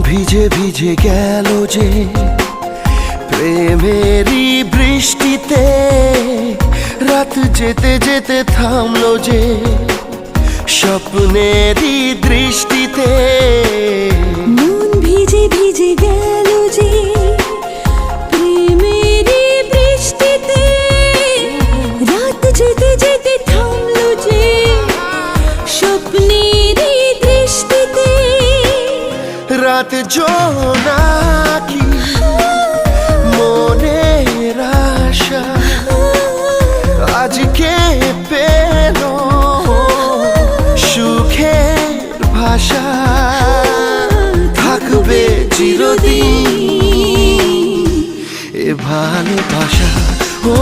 ভিজে ভিজে গেল যে প্রেমেরই বৃষ্টিতে, রাত যেতে যেতে থামলো যে স্বপ্নেরই দৃষ্টিতে। মন ভিজে ভিজে গেল যে প্রেমেরই বৃষ্টিতে, রাত যেতে যেতে থামলো যে স্বপ্নেরই দৃষ্টিতে। রাত জোনাকি মনের আশা আজকে পেল সুখের ভাষা, থাকবে চিরদিন এ ভালোবাসা। ও